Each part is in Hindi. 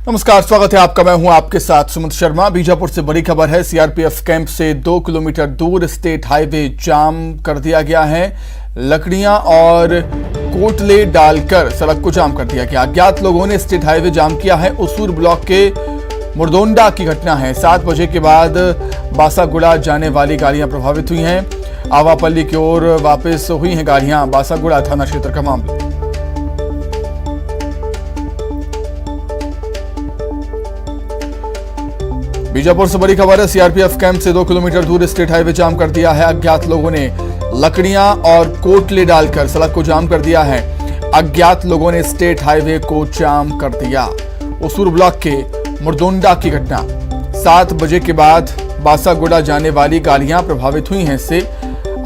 नमस्कार, स्वागत है आपका। मैं हूं आपके साथ सुमित शर्मा। बीजापुर से बड़ी खबर है। सीआरपीएफ कैंप से 2 किलोमीटर दूर स्टेट हाईवे जाम कर दिया गया है। लकड़ियां और कोटले डालकर सड़क को जाम कर दिया गया। अज्ञात लोगों ने स्टेट हाईवे जाम किया है। उसूर ब्लॉक के मुरदोंडा की घटना है। 7 बजे के बाद बासागुड़ा जाने वाली गाड़ियां प्रभावित हुई हैं। आवापल्ली की ओर वापस हुई हैं गाड़ियां। बासागुड़ा थाना क्षेत्र का मामला। बीजापुर से बड़ी खबर है। सीआरपीएफ कैंप से 2 किलोमीटर दूर स्टेट हाईवे जाम कर दिया है। अज्ञात लोगों ने लकड़ियां और कोटले डालकर सड़क को जाम कर दिया है। अज्ञात लोगों ने स्टेट हाईवे को जाम कर दिया। उसूर ब्लॉक के मुरदोंडा की घटना। 7 बजे के बाद बासागुड़ा जाने वाली गाड़ियां प्रभावित हुई हैं। इससे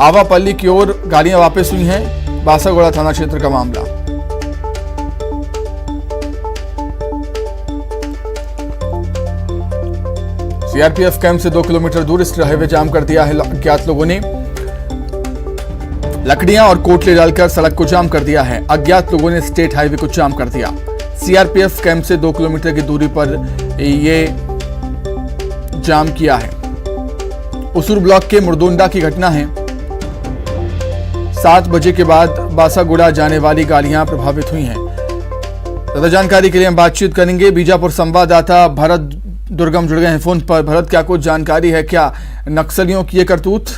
आवापल्ली की ओर गाड़ियां वापस हुई हैं। बासागुड़ा थाना क्षेत्र का मामला। सीआरपीएफ कैंप से 2 किलोमीटर दूर स्टेट हाईवे जाम कर दिया है। अज्ञात लोगों ने लकड़ियां और कोटले डालकर सड़क को जाम कर दिया है। अज्ञात लोगों ने स्टेट हाईवे को जाम कर दिया। सीआरपीएफ कैंप से 2 किलोमीटर की दूरी पर ये जाम किया है। उसूर ब्लॉक के मुरदोंडा की घटना है। 7 बजे के बाद बासागुड़ा जाने वाली गाड़ियां प्रभावित हुई हैं। ज्यादा जानकारी के लिए हम बातचीत करेंगे। बीजापुर संवाददाता भरत दुर्गम जुड़ गए हैं फोन पर। भरत, क्या कुछ जानकारी है? क्या नक्सलियों की ये करतूत?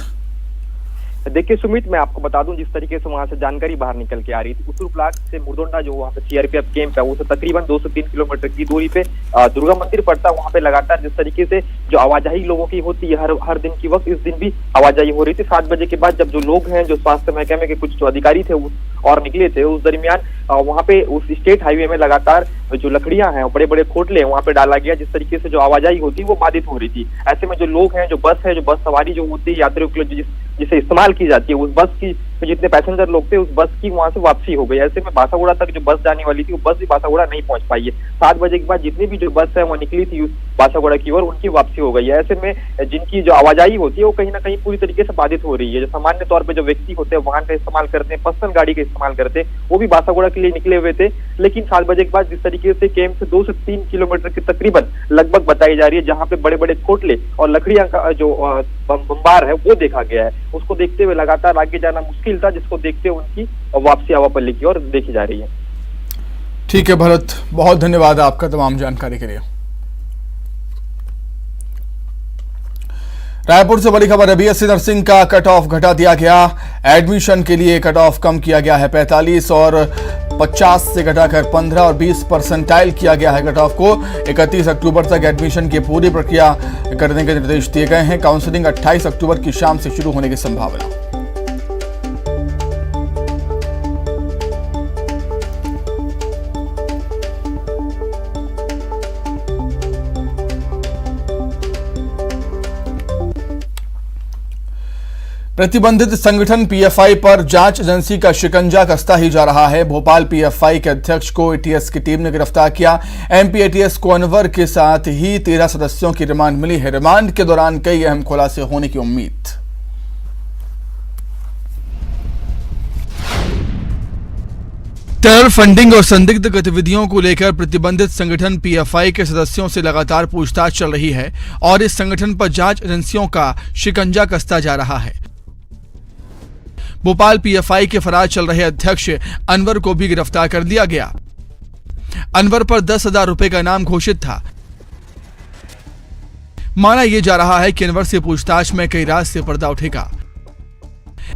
देखिए सुमित, मैं आपको बता दूं, जिस तरीके से वहां से जानकारी बाहर निकल के आ रही थी, उसूर ब्लॉक से मुरदोंडा जो वहां पे सीआरपीएफ कैंप है, वो तकरीबन 2 से 3 किलोमीटर की दूरी पे दुर्गा मंदिर पड़ता है। वहां पे लगातार जिस तरीके से जो आवाजाही लोगों की होती है हर दिन की वक्त, इस दिन भी आवाजाही हो रही थी। 7 बजे के बाद जब जो लोग हैं, जो स्वास्थ्य महकमे के कुछ जो अधिकारी थे और निकले थे, उस दरमियान वहां पे उस स्टेट हाईवे में लगातार जो लकड़ियां हैं, बड़े बड़े कोटले वहां पे डाला गया, जिस तरीके से जो आवाजाही होती है वो बाधित हो रही थी। ऐसे में जो लोग हैं, जो बस सवारी जो होती है यात्रियों के लिए जिसे इस्तेमाल की जाती है, उस बस की जितने पैसेंजर लोग थे, उस बस की वहां से वापसी हो गई। ऐसे में बासागुड़ा तक जो बस जाने वाली थी, वो बस भी बासागुड़ा नहीं पहुंच पाई है। 7 बजे के बाद जितनी भी जो बस है वो निकली थी बासागुड़ा की ओर, उनकी वापसी हो गई है। ऐसे में जिनकी जो आवाजाही होती है वो कहीं ना कहीं पूरी तरीके से बाधित हो रही है। जो सामान्य तौर पर जो व्यक्ति होते हैं, वाहन का इस्तेमाल करते हैं, पर्सनल गाड़ी का इस्तेमाल करते हैं, वो भी बासागुड़ा के लिए निकले हुए थे। लेकिन 7 बजे के बाद जिस तरीके से कैंप से 2 से 3 किलोमीटर की तकरीबन लगभग बताई जा रही है, जहाँ पे बड़े बड़े कोटले और लकड़ियां का जो बम्बार है वो देखा गया है, उसको देखते हुए लगातार आगे जाना मुश्किल था, जिसको देखते उनकी वापसी आवापल्ली की ओर देखी जा रही है। ठीक है भरत, बहुत धन्यवाद आपका तमाम जानकारी के लिए। रायपुर से बड़ी खबर है। बीएससी नर्सिंग का कट ऑफ घटा दिया गया। एडमिशन के लिए कट ऑफ कम किया गया है। 45 और 50 से घटाकर 15 और 20 परसेंटाइल किया गया है कट ऑफ को। 31 अक्टूबर तक एडमिशन की पूरी प्रक्रिया करने के निर्देश दिए गए हैं। काउंसलिंग 28 अक्टूबर की शाम से शुरू होने की संभावना। प्रतिबंधित संगठन पीएफआई पर जांच एजेंसी का शिकंजा कसता ही जा रहा है। भोपाल पीएफआई के अध्यक्ष को एटीएस की टीम ने गिरफ्तार किया। एमपी एटीएस को अनवर के साथ ही 13 सदस्यों की रिमांड मिली है। रिमांड के दौरान कई अहम खुलासे होने की उम्मीद। टेरर फंडिंग और संदिग्ध गतिविधियों को लेकर प्रतिबंधित संगठन पीएफआई के सदस्यों से लगातार पूछताछ चल रही है और इस संगठन पर जांच एजेंसियों का शिकंजा कसता जा रहा है। भोपाल पीएफआई के फरार चल रहे अध्यक्ष अनवर को भी गिरफ्तार कर लिया गया। अनवर पर 10,000 रुपए का इनाम घोषित था। माना यह जा रहा है कि अनवर से पूछताछ में कई राज से पर्दा उठेगा।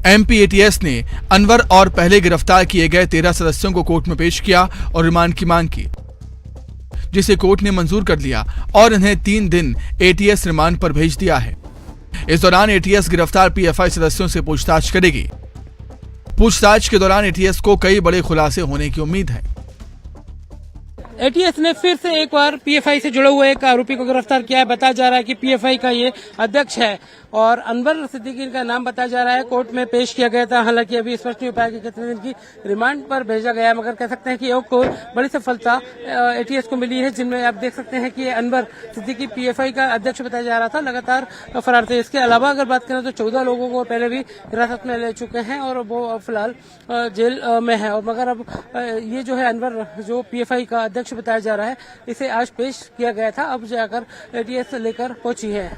एमपी एटीएस ने अनवर और पहले गिरफ्तार किए गए 13 सदस्यों को कोर्ट में पेश किया और रिमांड की मांग की, जिसे कोर्ट ने मंजूर कर लिया और इन्हें 3 दिन एटीएस रिमांड पर भेज दिया है। इस दौरान एटीएस गिरफ्तार पीएफआई सदस्यों से पूछताछ करेगी। पूछताछ के दौरान एटीएस को कई बड़े खुलासे होने की उम्मीद है। एटीएस ने फिर से एक बार पीएफआई से जुड़े हुए एक आरोपी को गिरफ्तार किया है। बताया जा रहा है कि पीएफआई का ये अध्यक्ष है और अनवर सिद्दीकी का नाम बताया जा रहा है। कोर्ट में पेश किया गया था, हालांकि अभी स्पष्ट नहीं हो पाया कि कितने दिन की रिमांड पर भेजा गया है, मगर कह सकते हैं कि एक को बड़ी सफलता एटीएस को मिली है, जिनमें आप देख सकते हैं कि अनवर सिद्दीकी पीएफआई का अध्यक्ष बताया जा रहा था, लगातार फरार थे। इसके अलावा अगर बात करें तो 14 लोगों को पहले भी हिरासत में ले चुके हैं और वो फिलहाल जेल में है। और मगर अब ये जो है अनवर जो पीएफआई का अध्यक्ष बताया जा रहा है, इसे आज पेश किया गया था, अब जाकर एटीएस लेकर पहुंची है।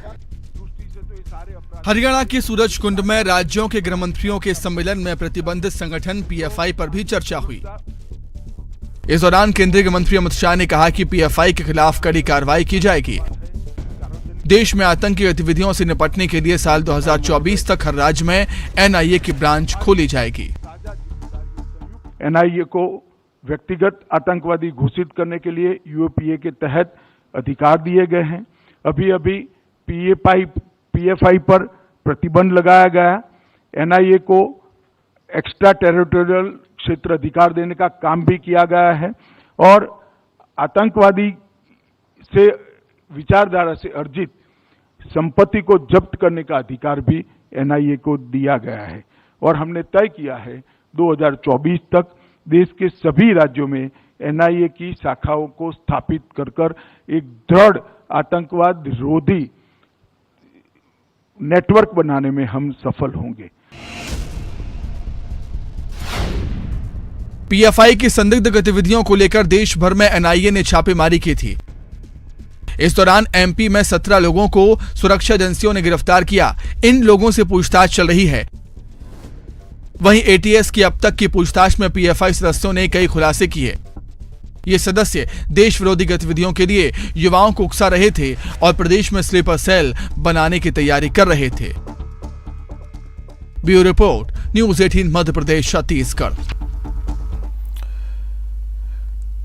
हरियाणा के सूरजकुंड में राज्यों के गृह मंत्रियों के सम्मेलन में प्रतिबंधित संगठन पीएफआई पर भी चर्चा हुई। इस दौरान केंद्रीय गृह मंत्री अमित शाह ने कहा कि पीएफआई के खिलाफ कड़ी कार्रवाई की जाएगी। देश में आतंकी गतिविधियों से निपटने के लिए साल 2024 तक हर राज्य में एनआईए की ब्रांच खोली जाएगी। एनआईए को व्यक्तिगत आतंकवादी घोषित करने के लिए यूएपीए के तहत अधिकार दिए गए हैं। अभी पीएफआई पर प्रतिबंध लगाया गया। एनआईए को एक्स्ट्रा टेरिटोरियल क्षेत्र अधिकार देने का काम भी किया गया है और आतंकवादी से विचारधारा से अर्जित संपत्ति को जब्त करने का अधिकार भी एनआईए को दिया गया है। और हमने तय किया है 2024 तक देश के सभी राज्यों में एनआईए की शाखाओं को स्थापित कर एक दृढ़ आतंकवाद विरोधी नेटवर्क बनाने में हम सफल होंगे। पीएफआई की संदिग्ध गतिविधियों को लेकर देश भर में एनआईए ने छापेमारी की थी। इस दौरान एमपी में 17 लोगों को सुरक्षा एजेंसियों ने गिरफ्तार किया। इन लोगों से पूछताछ चल रही है। वहीं एटीएस की अब तक की पूछताछ में पीएफआई सदस्यों ने कई खुलासे किए। ये सदस्य देश विरोधी गतिविधियों के लिए युवाओं को उकसा रहे थे और प्रदेश में स्लीपर सेल बनाने की तैयारी कर रहे थे। Bureau report, news 18 Madhya Pradesh Chhattisgarh.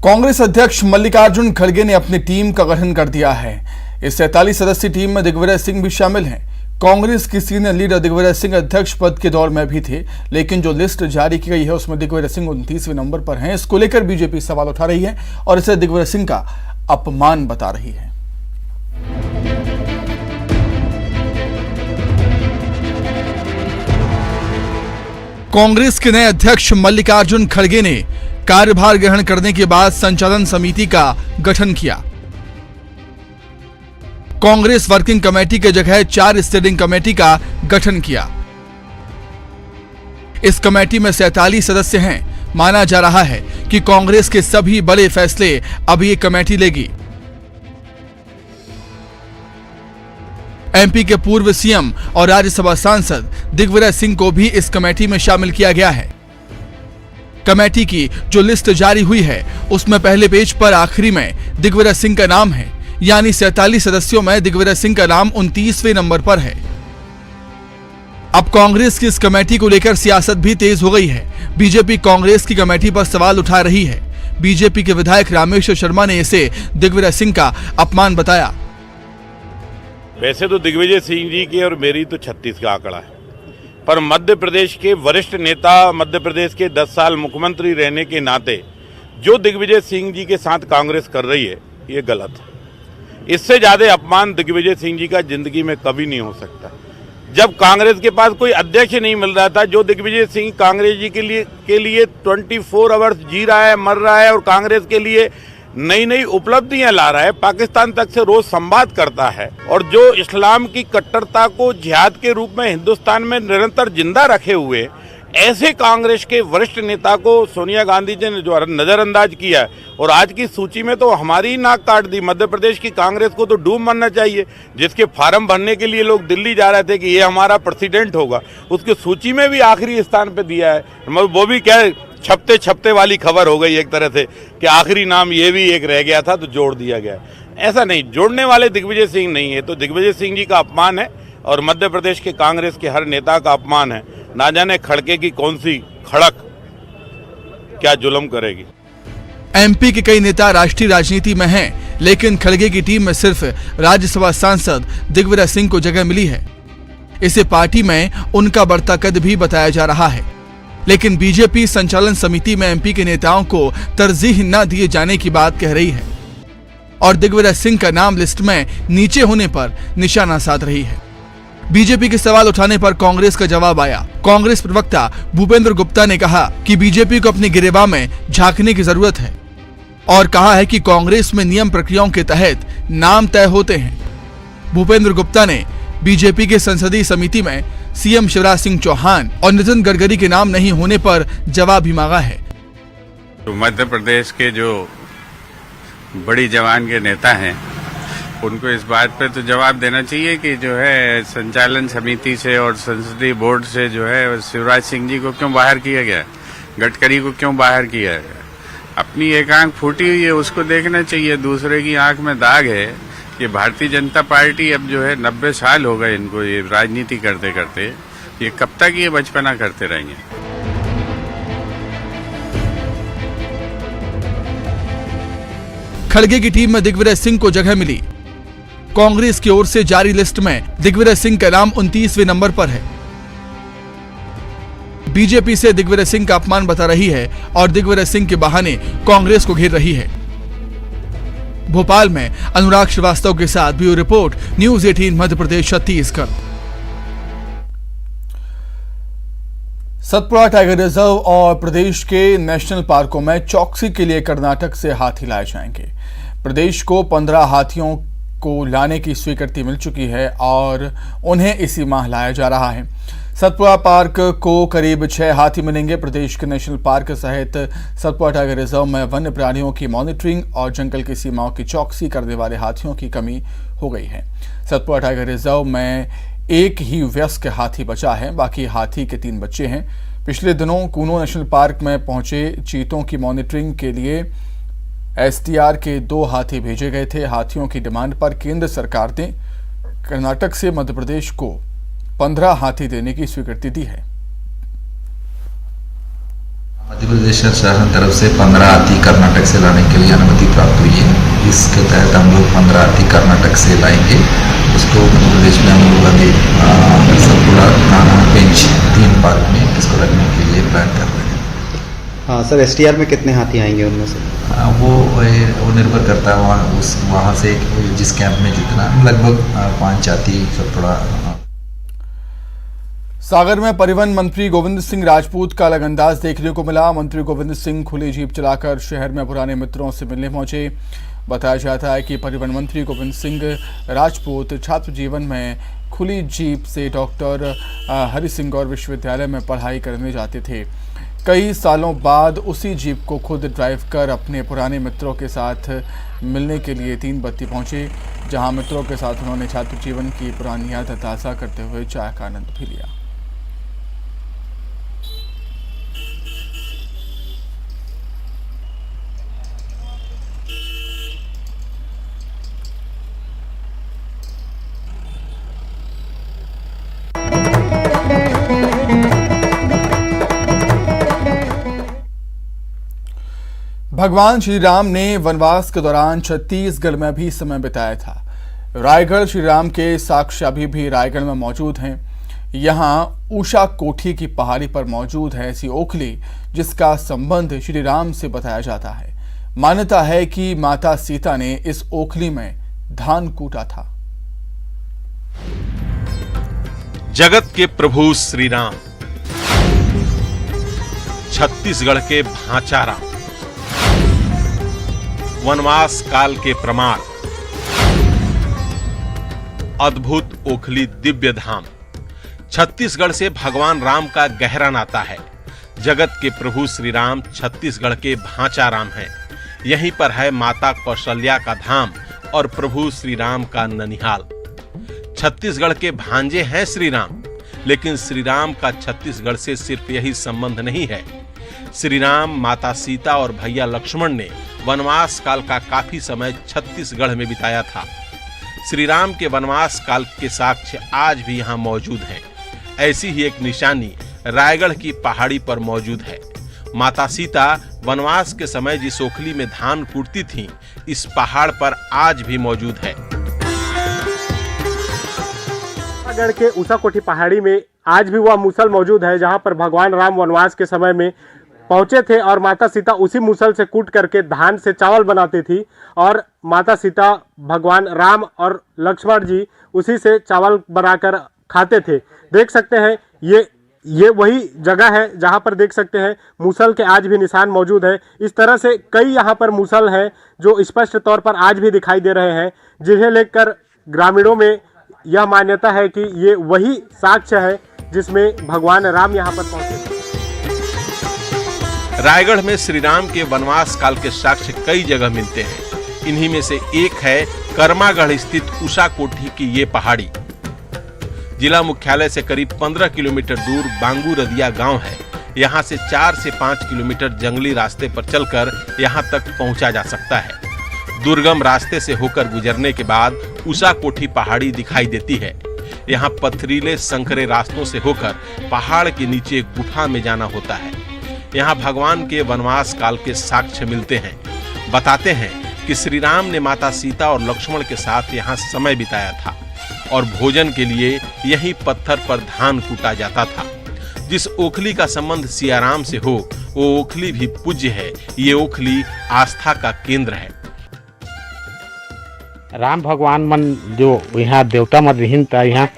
Congress अध्यक्ष मल्लिकार्जुन खड़गे ने अपनी टीम का गठन कर दिया है। इस 43 सदस्यीय टीम में दिग्विजय सिंह भी शामिल हैं। कांग्रेस की सीनियर लीडर दिग्विजय सिंह अध्यक्ष पद के दौर में भी थे, लेकिन जो लिस्ट जारी की गई है उसमें दिग्विजय सिंह 29वें नंबर पर हैं। इसको लेकर बीजेपी सवाल उठा रही है और इसे दिग्विजय सिंह का अपमान बता रही है। कांग्रेस के नए अध्यक्ष मल्लिकार्जुन खड़गे ने कार्यभार ग्रहण करने के बाद संचालन समिति का गठन किया। कांग्रेस वर्किंग कमेटी के जगह 4 स्टैंडिंग कमेटी का गठन किया। इस कमेटी में 47 सदस्य हैं। माना जा रहा है कि कांग्रेस के सभी बड़े फैसले अब ये कमेटी लेगी। एमपी के पूर्व सीएम और राज्यसभा सांसद दिग्विजय सिंह को भी इस कमेटी में शामिल किया गया है। कमेटी की जो लिस्ट जारी हुई है उसमें पहले पेज पर आखिरी में दिग्विजय सिंह का नाम है, यानी 47 सदस्यों में दिग्विजय सिंह का नाम 29वें नंबर पर है। अब कांग्रेस की इस कमेटी को लेकर सियासत भी तेज हो गई है। बीजेपी कांग्रेस की कमेटी पर सवाल उठा रही है। बीजेपी के विधायक रामेश्वर शर्मा ने इसे दिग्विजय सिंह का अपमान बताया। वैसे तो दिग्विजय सिंह जी की और मेरी तो 36 का आंकड़ा है, पर मध्य प्रदेश के वरिष्ठ नेता, मध्य प्रदेश के 10 साल मुख्यमंत्री रहने के नाते जो दिग्विजय सिंह जी के साथ कांग्रेस कर रही है ये गलत है। इससे ज्यादा अपमान दिग्विजय सिंह जी का जिंदगी में कभी नहीं हो सकता। जब कांग्रेस के पास कोई अध्यक्ष नहीं मिल रहा था, जो दिग्विजय सिंह कांग्रेस जी के लिए 24 आवर्स जी रहा है, मर रहा है और कांग्रेस के लिए नई नई उपलब्धियां ला रहा है, पाकिस्तान तक से रोज संवाद करता है और जो इस्लाम की कट्टरता को जिहाद के रूप में हिंदुस्तान में निरंतर जिंदा रखे हुए ऐसे कांग्रेस के वरिष्ठ नेता को सोनिया गांधी जी ने जो नजरअंदाज किया है और आज की सूची में तो हमारी ही नाक काट दी। मध्य प्रदेश की कांग्रेस को तो डूब मरना चाहिए। जिसके फार्म भरने के लिए लोग दिल्ली जा रहे थे कि ये हमारा प्रेसिडेंट होगा, उसके सूची में भी आखिरी स्थान पे दिया है। वो भी क्या छपते छपते वाली खबर हो गई एक तरह से कि आखिरी नाम ये भी एक रह गया था तो जोड़ दिया गया। ऐसा नहीं, जोड़ने वाले दिग्विजय सिंह नहीं है, तो दिग्विजय सिंह जी का अपमान है और मध्य प्रदेश के कांग्रेस के हर नेता का अपमान है। ना जाने खड़के की कौन सी खड़क क्या जुल्म करेगी। एमपी के कई नेता राष्ट्रीय राजनीति में हैं, लेकिन खड़गे की टीम में सिर्फ राज्यसभा सांसद दिग्विजय सिंह को जगह मिली है। इसे पार्टी में उनका बढ़ता कद भी बताया जा रहा है, लेकिन बीजेपी संचालन समिति में एमपी के नेताओं को तरजीह न दिए जाने की बात कह रही है और दिग्विजय सिंह का नाम लिस्ट में नीचे होने पर निशाना साध रही है। बीजेपी के सवाल उठाने पर कांग्रेस का जवाब आया। कांग्रेस प्रवक्ता भूपेंद्र गुप्ता ने कहा कि बीजेपी को अपनी गिरेबान में झांकने की जरूरत है और कहा है कि कांग्रेस में नियम प्रक्रियाओं के तहत नाम तय होते हैं। भूपेंद्र गुप्ता ने बीजेपी के संसदीय समिति में सीएम शिवराज सिंह चौहान और नितिन गडकरी के नाम नहीं होने पर जवाब भी मांगा है। तो मध्य प्रदेश के जो बड़ी जवान के नेता हैं उनको इस बात पे तो जवाब देना चाहिए कि जो है संचालन समिति से और संसदीय बोर्ड से जो है शिवराज सिंह जी को क्यों बाहर किया गया, गडकरी को क्यों बाहर किया गया। अपनी एक आंख फूटी हुई है उसको देखना चाहिए, दूसरे की आंख में दाग है। ये भारतीय जनता पार्टी अब जो है 90 साल हो गए इनको ये राजनीति करते करते, ये कब तक ये बचपना करते रहेंगे। खड़गे की टीम में दिग्विजय सिंह को जगह मिली। कांग्रेस की ओर से जारी लिस्ट में दिग्विजय सिंह का नाम 29वें नंबर पर है। बीजेपी से दिग्विजय सिंह का अपमान बता रही है और दिग्विजय सिंह के बहाने कांग्रेस को घेर रही है। भोपाल में अनुराग श्रीवास्तव के साथ bureau report, news 18 Madhya Pradesh Chhattisgarh. Satpura tiger reserve और प्रदेश के नेशनल पार्कों में चौकसी के लिए कर्नाटक से हाथी लाए जाएंगे। प्रदेश को 15 हाथियों को लाने की स्वीकृति मिल चुकी है और उन्हें इसी माह लाया जा रहा है। सतपुड़ा पार्क को करीब 6 हाथी मिलेंगे। प्रदेश के नेशनल पार्क सहित सतपुड़ा टाइगर रिजर्व में वन्य प्राणियों की मॉनिटरिंग और जंगल की सीमाओं की चौकसी करने वाले हाथियों की कमी हो गई है। सतपुड़ा टाइगर रिजर्व में एक ही वयस्क हाथी बचा है, बाकी हाथी के 3 बच्चे हैं। पिछले दिनों कूनो नेशनल पार्क में पहुंचे चीतों की मॉनिटरिंग के लिए एसटीआर के 2 हाथी भेजे गए थे। हाथियों की डिमांड पर केंद्र सरकार ने कर्नाटक से मध्य प्रदेश को 15 हाथी देने की स्वीकृति दी है। मध्य प्रदेश शासन तरफ से 15 हाथी कर्नाटक से लाने के लिए अनुमति प्राप्त हुई है। इसके तहत हम लोग 15 हाथी कर्नाटक से लाएंगे। उसको मध्य प्रदेश में हम लोग अभी सतपुड़ा, नाना, पेंच 3 पार्क में इसको रखने के लिए प्लान कर रहे हैं। हाँ सर, एसटीआर में कितने हाथी आएंगे उनमें से? वो निर्भर करता है वहाँ से जिस कैंप में जितना, लगभग 5 हाथी सतपुड़ा। सागर में परिवहन मंत्री गोविंद सिंह राजपूत का अलग अंदाज देखने को मिला। मंत्री गोविंद सिंह खुली जीप चलाकर शहर में पुराने मित्रों से मिलने पहुंचे। बताया जाता है कि परिवहन मंत्री गोविंद सिंह राजपूत छात्र जीवन में खुली जीप से डॉक्टर हरि सिंह गौर विश्वविद्यालय में पढ़ाई करने जाते थे। कई सालों बाद उसी जीप को खुद ड्राइव कर अपने पुराने मित्रों के साथ मिलने के लिए 3 बत्ती पहुंचे, जहां मित्रों के साथ उन्होंने छात्र जीवन की पुरानी याद ताज़ा करते हुए चाय का आनंद भी लिया। भगवान श्री राम ने वनवास के दौरान छत्तीसगढ़ में भी समय बिताया था। रायगढ़ श्री राम के साक्ष्य अभी भी रायगढ़ में मौजूद हैं। यहाँ उषा कोठी की पहाड़ी पर मौजूद है ऐसी ओखली जिसका संबंध श्री राम से बताया जाता है। मान्यता है कि माता सीता ने इस ओखली में धान कूटा था। जगत के प्रभु श्री राम, छत्तीसगढ़ के भांचा राम, वनवास काल के प्रमाण, अद्भुत ओखली दिव्य धाम। छत्तीसगढ़ से भगवान राम का गहरा नाता है। जगत के प्रभु श्री राम छत्तीसगढ़ के भांचा राम हैं। यहीं पर है माता कौशल्या का धाम और प्रभु श्री राम का ननिहाल। छत्तीसगढ़ के भांजे हैं श्री राम, लेकिन श्री राम का छत्तीसगढ़ से सिर्फ यही संबंध नहीं है। श्री राम, माता सीता और भैया लक्ष्मण ने वनवास काल का काफी समय छत्तीसगढ़ में बिताया था। श्री राम के वनवास काल के साक्ष्य आज भी यहाँ मौजूद हैं। ऐसी ही एक निशानी रायगढ़ की पहाड़ी पर मौजूद है। माता सीता वनवास के समय जिस ओखली में धान कूटती थीं, इस पहाड़ पर आज भी मौजूद है। रायगढ़ के उषा कोठी पहाड़ी में आज भी वह मूसल मौजूद है जहां पर भगवान राम वनवास के समय में पहुंचे थे और माता सीता उसी मूसल से कूट करके धान से चावल बनाती थी और माता सीता, भगवान राम और लक्ष्मण जी उसी से चावल बनाकर खाते थे। देख सकते हैं ये वही जगह है जहां पर देख सकते हैं मूसल के आज भी निशान मौजूद है। इस तरह से कई यहां पर मूसल हैं जो स्पष्ट तौर पर आज भी दिखाई दे रहे हैं, जिन्हें लेकर ग्रामीणों में यह मान्यता है कि ये वही साक्ष्य है जिसमें भगवान राम यहां पर पहुंचे थे। रायगढ़ में श्री राम के वनवास काल के साक्ष्य कई जगह मिलते हैं। इन्हीं में से एक है कर्मागढ़ स्थित उषा कोठी की ये पहाड़ी। जिला मुख्यालय से करीब 15 किलोमीटर दूर बांगू रदिया गांव है। यहां से 4 से 5 किलोमीटर जंगली रास्ते पर चलकर यहां तक पहुंचा जा सकता है। दुर्गम रास्ते से होकर गुजरने के बाद उषा कोठी पहाड़ी दिखाई देती है। यहाँ पथरीले संकरे रास्तों से होकर पहाड़ के नीचे गुफा में जाना होता है। यहाँ भगवान के वनवास काल के साक्ष्य मिलते हैं। बताते हैं कि श्री राम ने माता सीता और लक्ष्मण के साथ यहाँ समय बिताया था और भोजन के लिए यही पत्थर पर धान कूटा जाता था। जिस ओखली का संबंध सियाराम से हो वो ओखली भी पूज्य है। ये ओखली आस्था का केंद्र है। राम भगवान मन जो यहाँ देवता मन रहीन था, यहाँ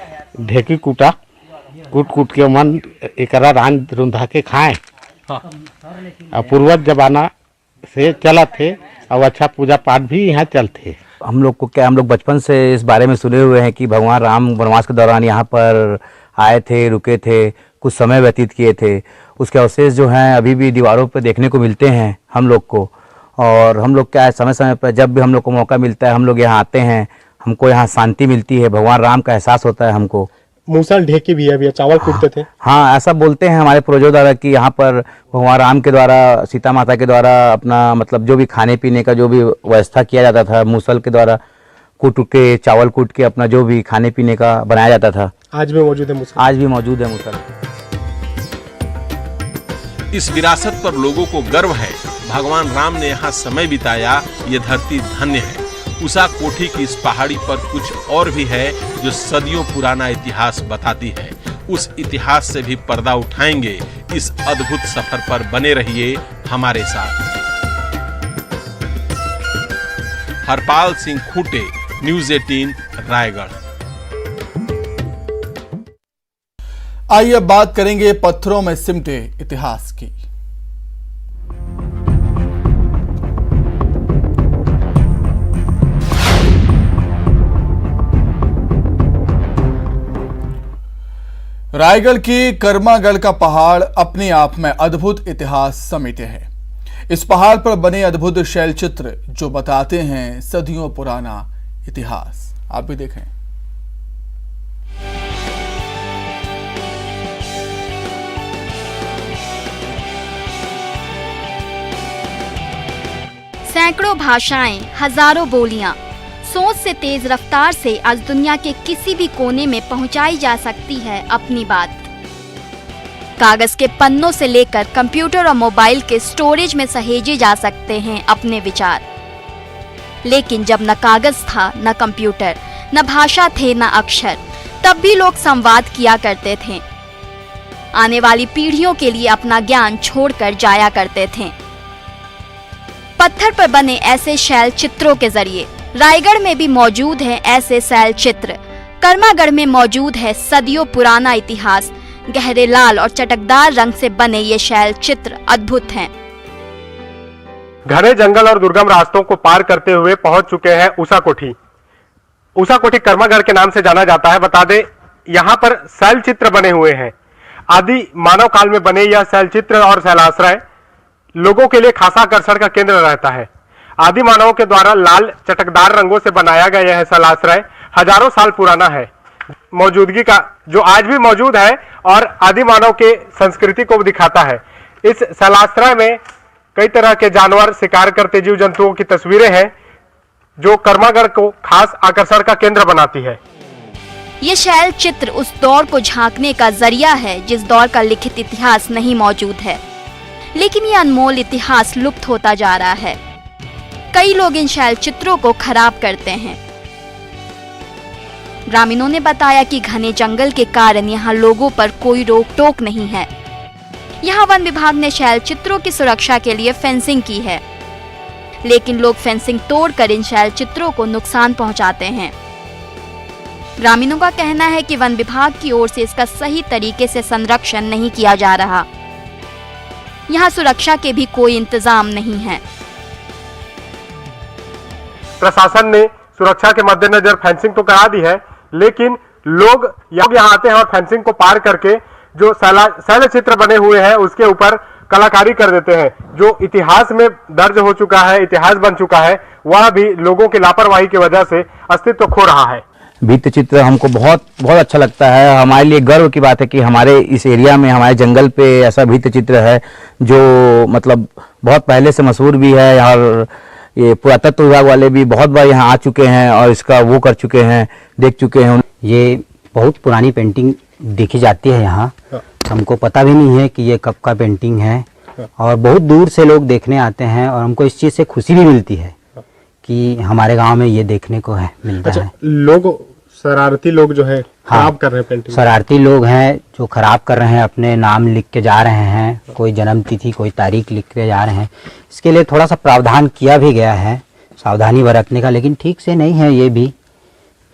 ढेकी कूट के मन एकरा रान रुंधा के खाए। पूर्वज जमाना से चला थे और अच्छा पूजा पाठ भी यहाँ चलते। हम लोग बचपन से इस बारे में सुने हुए हैं कि भगवान राम वनवास के दौरान यहाँ पर आए थे, रुके थे, कुछ समय व्यतीत किए थे। उसके अवशेष जो हैं अभी भी दीवारों पर देखने को मिलते हैं हम लोग को। और हम लोग क्या है, समय समय पर जब भी हम लोग को मौका मिलता है हम लोग यहाँ आते हैं। हमको यहाँ शांति मिलती है, भगवान राम का एहसास होता है हमको। मूसल ढेकी भी है, अभी चावल कूटते थे। हाँ, ऐसा बोलते हैं हमारे पूर्वजों द्वारा कि यहाँ पर भगवान राम के द्वारा, सीता माता के द्वारा अपना मतलब जो भी खाने पीने का जो भी व्यवस्था किया जाता था, मूसल के द्वारा कूट के, चावल कूट के अपना जो भी खाने पीने का बनाया जाता था। आज भी मौजूद है मूसल। आज भी मौजूद है मूसल। इस विरासत पर लोगों को गर्व है। भगवान राम ने यहाँ समय बिताया, ये धरती धन्य है। उषा कोठी की इस पहाड़ी पर कुछ और भी है जो सदियों पुराना इतिहास बताती है। उस इतिहास से भी पर्दा उठाएंगे। इस अद्भुत सफर पर बने रहिए हमारे साथ। हरपाल सिंह खूंटे, न्यूज़ 18 रायगढ़। आइए अब बात करेंगे पत्थरों में सिमटे इतिहास की। रायगढ़ की कर्मागढ़ का पहाड़ अपने आप में अद्भुत इतिहास समेटे है। इस पहाड़ पर बने अद्भुत शैल चित्र जो बताते हैं सदियों पुराना इतिहास। आप भी देखें। सैकड़ों भाषाएं, हजारों बोलियां, सोच से तेज रफ्तार से आज दुनिया के किसी भी कोने में पहुंचाई जा सकती है अपनी बात। कागज के पन्नों से लेकर कंप्यूटर और मोबाइल के स्टोरेज में सहेजे जा सकते हैं अपने विचार। लेकिन जब न कागज था, न कंप्यूटर, न भाषा थे, न अक्षर, तब भी लोग संवाद किया करते थे। आने वाली पीढ़ियों के लिए अपना ज्ञान छोड़कर जाया करते थे। पत्थर पर बने ऐसे शैल चित्रों के जरिए रायगढ़ में भी मौजूद है ऐसे शैल चित्र। कर्मागढ़ में मौजूद है सदियों पुराना इतिहास। गहरे लाल और चटकदार रंग से बने ये शैल चित्र अद्भुत हैं। घने जंगल और दुर्गम रास्तों को पार करते हुए पहुंच चुके हैं उषा कोठी। उषा कोठी कर्मागढ़ के नाम से जाना जाता है। बता दें, यहाँ पर शैल चित्र बने हुए हैं। आदि मानव काल में बने यह शैल चित्र और शैलाश्रय लोगों के लिए खासा आकर्षण का केंद्र रहता है। आदि मानवों के द्वारा लाल चटकदार रंगों से बनाया गया यह शैलाश्रय हजारों साल पुराना है। मौजूदगी का जो आज भी मौजूद है और आदि मानव के संस्कृति को दिखाता है। इस शैलाश्रय में कई तरह के जानवर, शिकार करते जीव जंतुओं की तस्वीरें हैं जो कर्मागढ़ को खास आकर्षण का केंद्र बनाती है। ये शैल चित्र उस दौर को झांकने का जरिया है जिस दौर का लिखित इतिहास नहीं मौजूद है। लेकिन ये अनमोल इतिहास लुप्त होता जा रहा है। कई लोग इन शैल चित्रों को खराब करते हैं। ग्रामीणों ने बताया कि घने जंगल के कारण यहाँ लोगों पर कोई रोक टोक नहीं है। यहाँ वन विभाग ने शैल चित्रों की सुरक्षा के लिए फेंसिंग की है, लेकिन लोग फेंसिंग तोड़कर इन शैल चित्रों को नुकसान पहुँचाते हैं। ग्रामीणों का कहना है कि वन विभाग की ओर से इसका सही तरीके से संरक्षण नहीं किया जा रहा। यहाँ सुरक्षा के भी कोई इंतजाम नहीं है। प्रशासन ने सुरक्षा के मद्देनजर फेंसिंग तो करा दी है, लेकिन लोग यहाँ आते हैं और फेंसिंग को पार करके जो शैल चित्र बने हुए हैं उसके ऊपर कलाकारी कर देते हैं। जो इतिहास में दर्ज हो चुका है, इतिहास बन चुका है, वह भी लोगों की लापरवाही की वजह से अस्तित्व खो रहा है। भित्ति चित्र हमको बहुत बहुत अच्छा लगता है। हमारे लिए गर्व की बात है कि हमारे इस एरिया में, हमारे जंगल पे ऐसा भित्ति चित्र है जो मतलब बहुत पहले से मशहूर भी है। और ये पुरातत्व विभाग वाले भी बहुत बार यहाँ आ चुके हैं और इसका वो कर चुके हैं, देख चुके हैं। ये बहुत पुरानी पेंटिंग देखी जाती है यहाँ। हमको पता भी नहीं है कि ये कब का पेंटिंग है और बहुत दूर से लोग देखने आते हैं और हमको इस चीज़ से खुशी भी मिलती है कि हमारे गांव में ये देखने को मिलता है। लोग शरारती लोग जो है खराब कर रहे हैं पेंटिंग। शरारती लोग हैं जो खराब कर रहे हैं, अपने नाम लिख के जा रहे हैं, कोई जन्म तिथि कोई तारीख लिख के जा रहे हैं। इसके लिए थोड़ा सा प्रावधान किया भी गया है सावधानी बरतने का, लेकिन ठीक से नहीं है ये भी।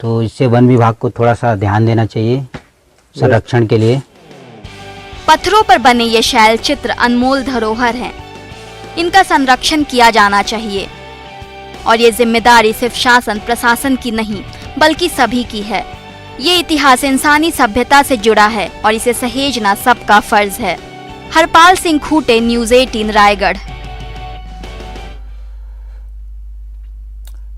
तो इससे वन विभाग को थोड़ा सा ध्यान देना चाहिए संरक्षण के लिए। पत्थरों पर बने ये शैल चित्र अनमोल धरोहर हैं। इनका संरक्षण किया जाना चाहिए और ये जिम्मेदारी सिर्फ शासन प्रशासन की नहीं बल्कि सभी की है। ये इतिहास इंसानी सभ्यता से जुड़ा है और इसे सहेजना सबका फर्ज है। हरपाल सिंह खूटे, न्यूज़ 18 रायगढ़।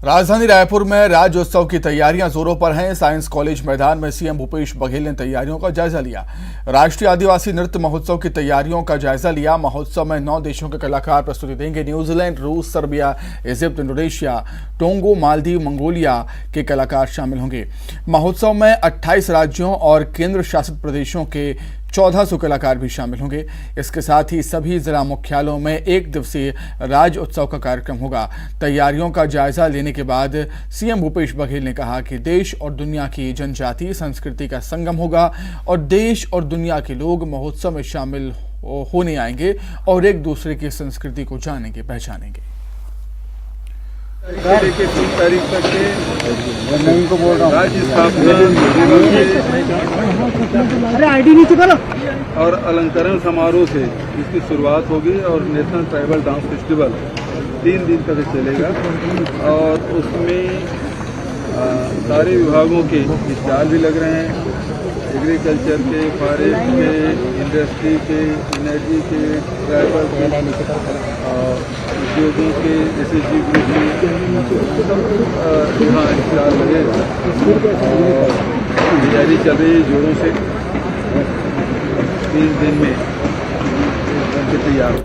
राजधानी रायपुर में राज्योत्सव की तैयारियां जोरों पर हैं। साइंस कॉलेज मैदान में सीएम भूपेश बघेल ने तैयारियों का जायजा लिया। राष्ट्रीय आदिवासी नृत्य महोत्सव की तैयारियों का जायजा लिया। महोत्सव में 9 देशों के कलाकार प्रस्तुति देंगे। न्यूजीलैंड, रूस, Serbia, Egypt, Indonesia, Tonga, Maldives, Mongolia के कलाकार शामिल होंगे। महोत्सव में 28 राज्यों और केंद्र शासित प्रदेशों के 1400 कलाकार भी शामिल होंगे। इसके साथ ही सभी जिला मुख्यालयों में 1 दिवसीय राज्य उत्सव का कार्यक्रम होगा। तैयारियों का जायजा लेने के बाद सीएम भूपेश बघेल ने कहा कि देश और दुनिया की जनजातीय संस्कृति का संगम होगा और देश और दुनिया के लोग महोत्सव में शामिल होने आएंगे और एक दूसरे की संस्कृति को जानेंगे, पहचानेंगे। देखिए 3 तारीख तक के राज्य स्थापना और अलंकरण समारोह से इसकी शुरुआत होगी और नेशनल ट्राइबल डांस फेस्टिवल 3 दिन तक चलेगा और उसमें सारे विभागों के स्टॉल भी लग रहे हैं। एग्रीकल्चर के, फॉरेस्ट के, इंडस्ट्री के, एनर्जी के, ट्राइबल के, उद्योगों के, एसएचजी ग्रुप के यहाँ स्टॉल लगेगा और तैयारी चल रही है जोरों से। 3 दिन में बनके तैयार।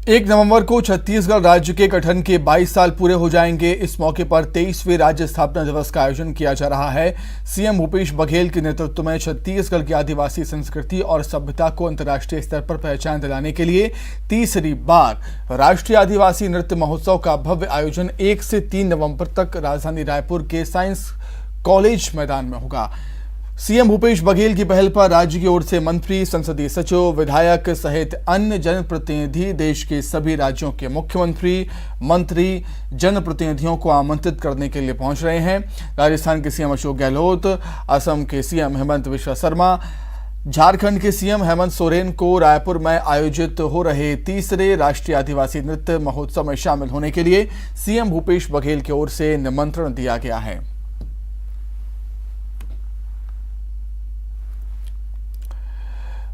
1 नवंबर को छत्तीसगढ़ राज्य के गठन के 22 साल पूरे हो जाएंगे। इस मौके पर 23वें राज्य स्थापना दिवस का आयोजन किया जा रहा है। सीएम भूपेश बघेल के नेतृत्व में छत्तीसगढ़ की आदिवासी संस्कृति और सभ्यता को अंतर्राष्ट्रीय स्तर पर पहचान दिलाने के लिए तीसरी बार राष्ट्रीय आदिवासी नृत्य महोत्सव का भव्य आयोजन 1 से 3 नवंबर तक राजधानी रायपुर के साइंस कॉलेज मैदान में होगा। सीएम भूपेश बघेल की पहल पर राज्य की ओर से मंत्री, संसदीय सचिव, विधायक सहित अन्य जनप्रतिनिधि देश के सभी राज्यों के मुख्यमंत्री, मंत्री, जनप्रतिनिधियों को आमंत्रित करने के लिए पहुंच रहे हैं। राजस्थान के सीएम अशोक गहलोत, असम के सीएम हेमंत बिश्वा शर्मा, झारखंड के सीएम हेमंत सोरेन को रायपुर में आयोजित हो रहे तीसरे राष्ट्रीय आदिवासी नृत्य महोत्सव में शामिल होने के लिए सीएम भूपेश बघेल की ओर से निमंत्रण दिया गया है।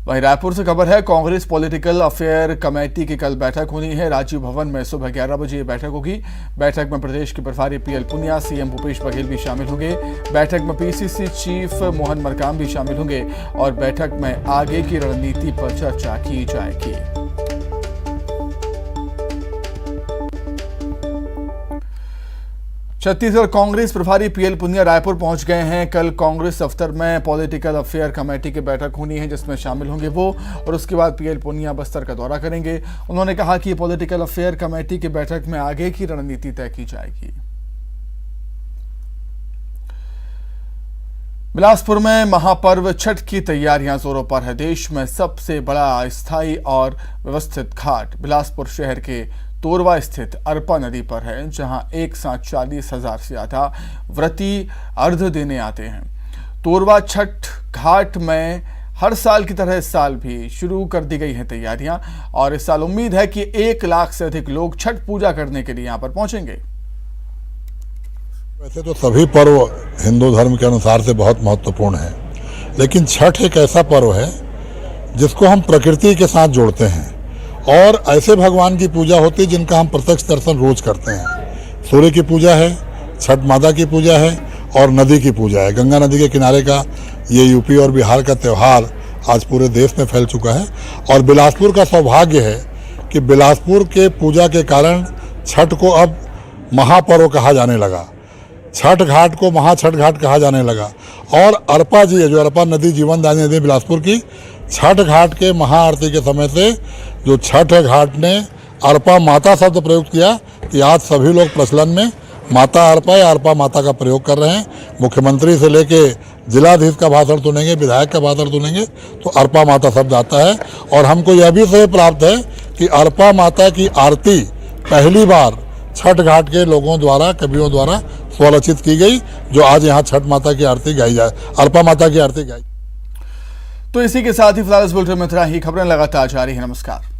वहीं रायपुर से खबर है, कांग्रेस पॉलिटिकल अफेयर कमेटी की कल बैठक होनी है। राजीव भवन में सुबह 11 बजे बैठक होगी। बैठक में प्रदेश के प्रभारी पीएल पुनिया, सीएम भूपेश बघेल भी शामिल होंगे। बैठक में पीसीसी चीफ मोहन मरकाम भी शामिल होंगे और बैठक में आगे की रणनीति पर चर्चा की जाएगी। छत्तीसगढ़ कांग्रेस प्रभारी पीएल पुनिया रायपुर पहुंच गए हैं। कल कांग्रेस दफ्तर में पॉलिटिकल अफेयर कमेटी की बैठक होनी है जिसमें शामिल होंगे वो और उसके बाद पीएल पुनिया बस्तर का दौरा करेंगे। उन्होंने कहा कि पॉलिटिकल अफेयर कमेटी की बैठक में आगे की रणनीति तय की जाएगी। बिलासपुर में महापर्व छठ की तैयारियां जोरों पर है। देश में सबसे बड़ा अस्थायी और व्यवस्थित घाट बिलासपुर शहर के तोरवा स्थित अरपा नदी पर है, जहां एक साथ 40,000 से ज्यादा व्रती अर्घ देने आते हैं। तोरवा छठ घाट में हर साल की तरह इस साल भी शुरू कर दी गई हैं तैयारियां और इस साल उम्मीद है कि 1 लाख से अधिक लोग छठ पूजा करने के लिए यहां पर पहुंचेंगे। वैसे तो सभी पर्व हिंदू धर्म के अनुसार से बहुत महत्वपूर्ण है, लेकिन छठ एक ऐसा पर्व है जिसको हम प्रकृति के साथ जोड़ते हैं और ऐसे भगवान की पूजा होती है जिनका हम प्रत्यक्ष दर्शन रोज करते हैं। सूर्य की पूजा है, छठ माता की पूजा है और नदी की पूजा है। गंगा नदी के किनारे का ये यूपी और बिहार का त्यौहार आज पूरे देश में फैल चुका है और बिलासपुर का सौभाग्य है कि बिलासपुर के पूजा के कारण छठ को अब महापर्व कहा जाने लगा। छठ घाट को महाछठ घाट कहा जाने लगा और अरपा जी है, जो अरपा नदी जीवनदायिनी नदी बिलासपुर की, छठ घाट के महाआरती के समय से जो छठ घाट ने अरपा माता शब्द प्रयोग किया कि आज सभी लोग प्रचलन में माता अरपा या अरपा माता का प्रयोग कर रहे हैं। मुख्यमंत्री से लेके जिलाधीश का भाषण सुनेंगे, विधायक का भाषण सुनेंगे तो अरपा माता शब्द आता है और हमको यह भी श्रेय प्राप्त है कि अरपा माता की आरती पहली बार छठ घाट के लोगों द्वारा, कवियों द्वारा स्वरचित की गई, जो आज यहाँ छठ माता की आरती गाई जाए, अरपा माता की आरती गाई। तो इसी के साथ ही फिलहाल इस बुलेटिन में इतना ही। खबरें लगातार जारी है। नमस्कार।